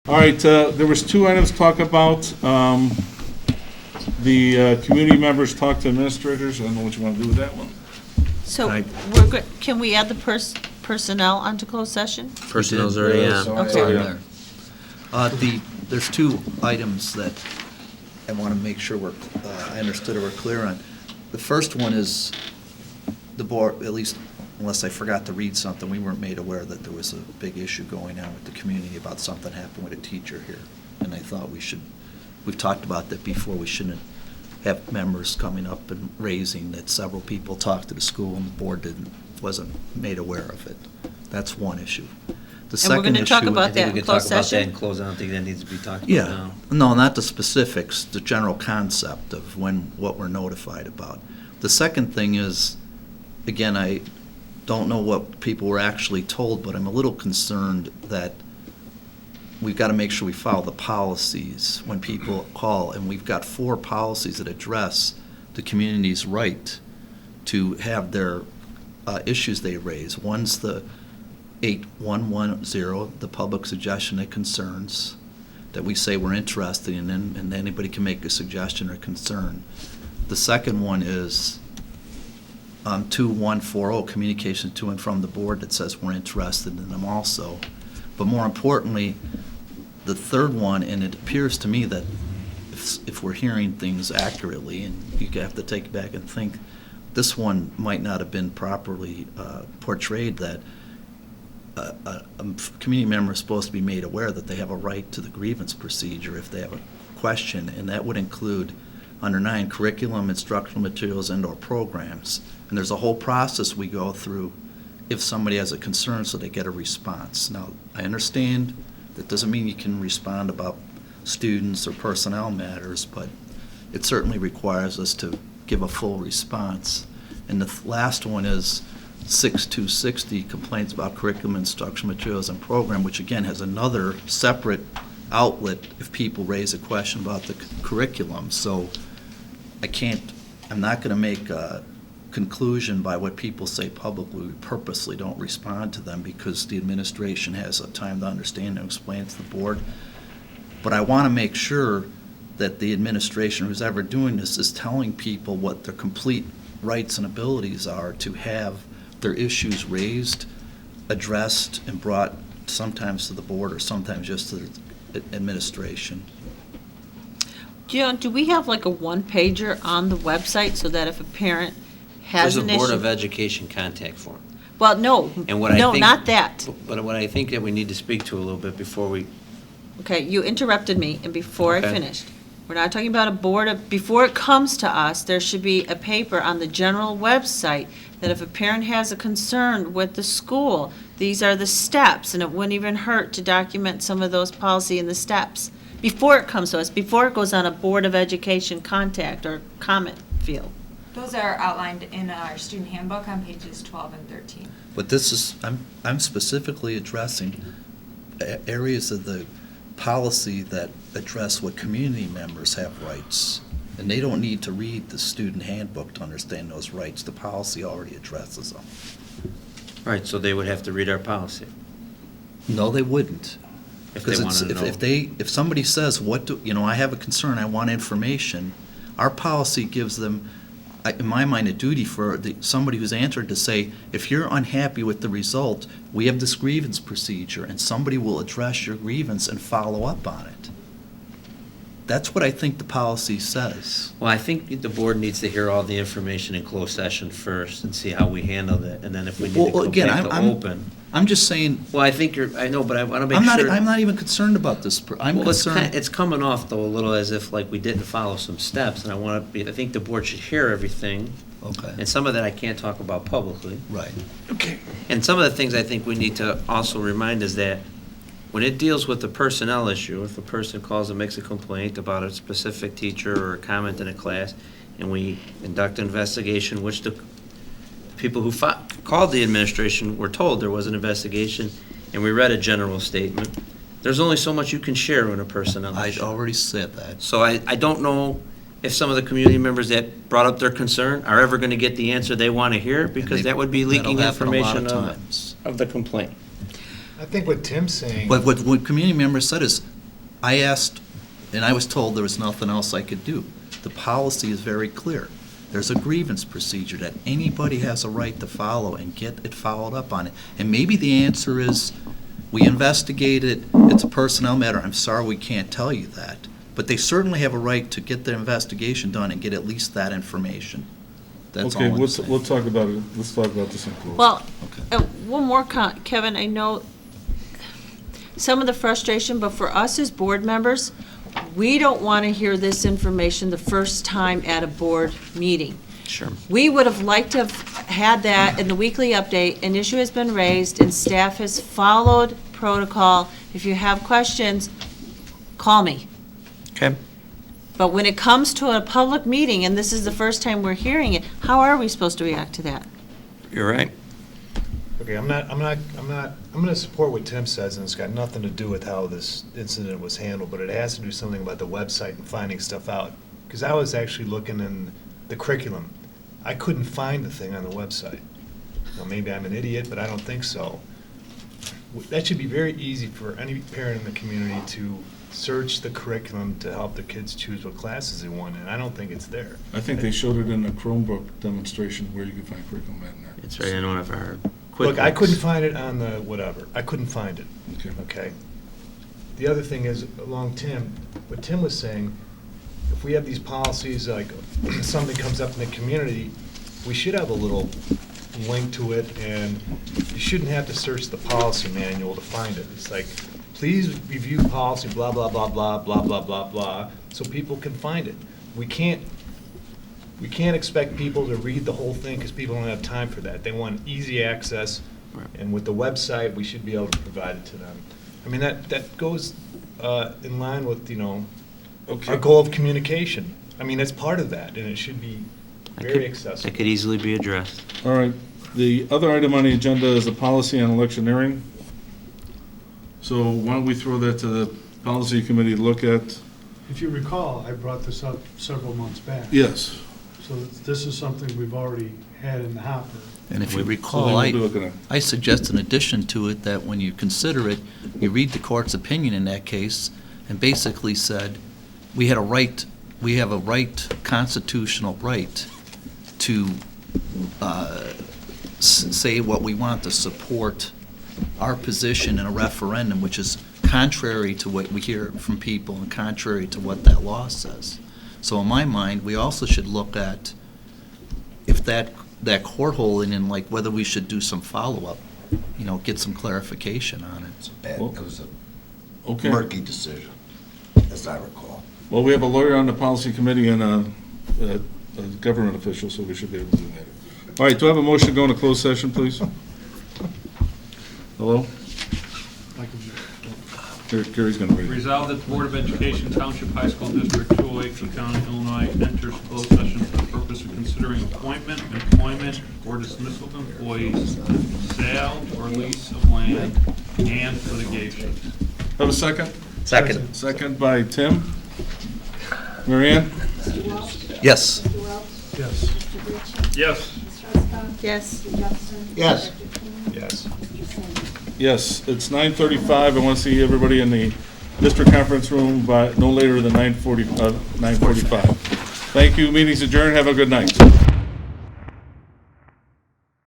All right, there was two items to talk about. The community members talk to administrators. I don't know what you want to do with that one. So Right. we're good, can we add the personnel onto closed session? Personnel's already Yeah, on. so- Okay. There's two items that I want to make sure I understood or we're clear on. The first one is the board, at least unless I forgot to read something, we weren't made aware that there was a big issue going on with the community about something happened with a teacher here. And I thought we've talked about that before, we shouldn't have members coming up and raising that several people talked to the school and the board wasn't made aware of it. That's one issue. The And we're second gonna talk issue- about I think that we in could talk closed about that session? in close. I don't think that needs to be talked about Yeah, now. no, not the specifics, the general concept of what we're notified about. The second thing is, again, I don't know what people were actually told, but I'm a little concerned that we've got to make sure we follow the policies when people call, and we've got 4 policies that address the community's right to have their issues they raise. One's the 8110, the public suggestion and concerns, that we say we're interested in, and anybody can make a suggestion or concern. The second one is 2140, communication to and from the board, that says we're interested in them also. But more importantly, the third one, and it appears to me that if we're hearing things accurately, and you have to take it back and think, this one might not have been properly portrayed, that a community member is supposed to be made aware that they have a right to the grievance procedure if they have a question, and that would include under 9, curriculum, instructional materials, and/or programs. And there's a whole process we go through if somebody has a concern so they get a response. Now, I understand that doesn't mean you can respond about students or personnel matters, but it certainly requires us to give a full response. And the last one is 6260, complaints about curriculum, instructional materials, and program, which again has another separate outlet if people raise a question about the curriculum. So I'm not going to make a conclusion by what people say publicly. We purposely don't respond to them because the administration has a time to understand and explain it to the board. But I want to make sure that the administration, who's ever doing this, is telling people what their complete rights and abilities are to have their issues raised, addressed, and brought sometimes to the board or sometimes just to the administration. John, do we have like a one-pager on the website so that if a parent has There's an a Board of issue? Education contact form. Well, no, And what I no, think- not that. But what I think that we need to speak to a little bit before we, Okay, you interrupted me, and before I Okay. finished, we're not talking about a board of, before it comes to us, there should be a paper on the general website that if a parent has a concern with the school, these are the steps, and it wouldn't even hurt to document some of those policy and the steps before it comes to us, before it goes on a Board of Education contact or comment field. Those are outlined in our student handbook on pages 12 and 13. But this is, I'm specifically addressing areas of the policy that address what community members have rights. And they don't need to read the student handbook to understand those rights. The policy already addresses them. right, so they would have to read our policy No, they wouldn't. if they Because want to know. if somebody says, I have a concern, I want information, our policy gives them, in my mind, a duty for somebody who's answered to say, if you're unhappy with the result, we have this grievance procedure, and somebody will address your grievance and follow up on it. That's what I think the policy says. Well, I think the board needs to hear all the information in closed session first and see how we handle it, and then if we need to Well, go again, back to open. I'm just saying, Well, I think I know, but I want to make I'm sure. not even concerned about this. I'm Well, concerned. it's coming off though a little as if like we didn't follow some steps, and I think the board should hear everything, Okay, and some of that I can't talk about publicly. right. Okay. And some of the things I think we need to also remind is that when it deals with the personnel issue, if a person calls and makes a complaint about a specific teacher or a comment in a class, and we conduct an investigation, which the people who called the administration were told there was an investigation, and we read a general statement, there's only so much you can share in a personnel I issue. already said that. So I don't know if some of the community members that brought up their concern are ever going to get the answer they want to hear, because that would be leaking That'll happen a lot information of times. of the complaint. I think what Tim's saying, But what community members said is, I asked, and I was told there was nothing else I could do. The policy is very clear. There's a grievance procedure that anybody has a right to follow and get it followed up on it. And maybe the answer is, we investigated, it's a personnel matter, I'm sorry we can't tell you that. But they certainly have a right to get their investigation done and get at least that information. That's all Okay, I'm we'll saying. talk about it, let's talk about this in closed. Well, Okay. one more, Kevin, I know some of the frustration, but for us as board members, we don't want to hear this information the first time at a board meeting. Sure. We would have liked to have had that in the weekly update. An issue has been raised and staff has followed protocol. If you have questions, call me. Okay. But when it comes to a public meeting, and this is the first time we're hearing it, how are we supposed to react to that? You're right. Okay, I'm gonna support what Tim says, and it's got nothing to do with how this incident was handled, but it has to do something about the website and finding stuff out. Because I was actually looking in the curriculum. I couldn't find the thing on the website. Now, maybe I'm an idiot, but I don't think so. That should be very easy for any parent in the community to search the curriculum to help their kids choose what classes they want, and I don't think it's there. I think they showed it in the Chromebook demonstration where you can find curriculum in there. It's right in one of our quick. Look, I links. couldn't find it on the whatever. I couldn't find it. Okay. Okay? The other thing is, along Tim, what Tim was saying, if we have these policies, like something comes up in the community, we should have a little link to it, and you shouldn't have to search the policy manual to find it. It's like, please review policy, blah, blah, blah, blah, blah, blah, blah, blah, so people can find it. We can't expect people to read the whole thing, because people don't have time for that. They want easy access, Right. and with the website, we should be able to provide it to them. I mean, that goes in line with, Okay. our goal of communication. I mean, that's part of that, and it should be very accessible. That could easily be addressed. All right, the other item on the agenda is a policy on electioneering. So why don't we throw that to the policy committee to look at? If you recall, I brought this up several months back. Yes. So this is something we've already had in the hopper. And if you So then recall, we'll be looking at- I suggest in addition to it that when you consider it, you read the court's opinion in that case and basically said, we have a right, constitutional right to say what we want to support our position in a referendum, which is contrary to what we hear from people and contrary to what that law says. So in my mind, we also should look at if that court holding and like whether we should do some follow-up, get some clarification on it. It was Okay. a murky decision, as I recall. Well, we have a lawyer on the policy committee and a government official, so we should be able to do that. All right, do I have a motion to go into closed session, please? Hello? Gary's going to read it. Resolved that the Board of Education Township High School District 208, Cook County, Illinois, enters closed session for the purpose of considering appointment, employment, or dismissal of employees, sale or lease of land, and litigation. Have a second? Second. Second by Tim. Marianne? Yes. Yes. Yes. Yes. Yes. Yes. Yes, it's 9:35. I want to see everybody in the district conference room by no later than 9:45. Thank you. Meeting's adjourned. Have a good night.